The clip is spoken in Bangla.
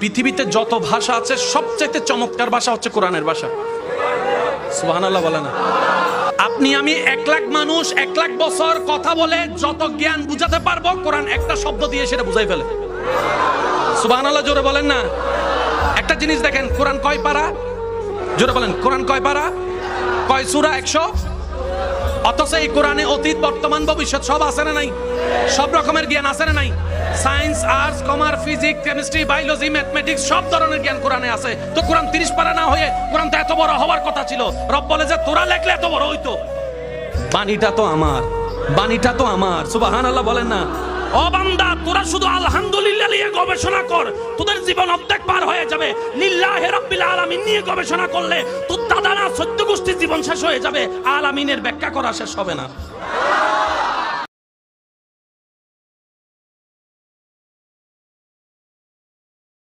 পৃথিবীতে যত ভাষা আছে সবচেয়ে চমৎকার ভাষা হচ্ছে কোরআনের ভাষা। সুবহানাল্লাহ বলে না? আপনি আমি 1 লাখ মানুষ 1 লাখ বছর কথা বলে যত জ্ঞান বুঝাতে পারবো, কোরআন একটা শব্দ দিয়ে সেটা বুঝাই ফেলে। সুবহানাল্লাহ জোরে বলেন না? একটা জিনিস দেখেন, কোরআন কয় পারা? জোরে বলেন, কোরআন কয় পারা? কয় সূরা? 100। অথচ এই কোরআনে অতীত, বর্তমান, ভবিষ্যৎ সব আছে না নাই? সব রকমের জ্ঞান আছে না নাই? Science, arts, commerce, physics, chemistry, biology, mathematics সব ধরনের জ্ঞান কোরআনে আছে। তো কোরআন 30 পারা না হয়ে কোরআন তো এত বড় হওয়ার কথা ছিল। রব বলে যে তোরা লেখলে এত বড় হইতো। বাণীটা তো আমার, বাণীটা তো আমার। সুবহানাল্লাহ বলেন না? ও বান্দা, তোরা শুধু আলহামদুলিল্লাহ নিয়ে গবেষণা কর, তোদের জীবন অর্ধেক পার হয়ে যাবে। লিল্লাহি রাব্বিল আলামিন নিয়ে গবেষণা করলে তোর দাদা না 14 গোষ্ঠীর জীবন শেষ হয়ে যাবে, আলামিনের ব্যাখ্যা করা শেষ হবে না।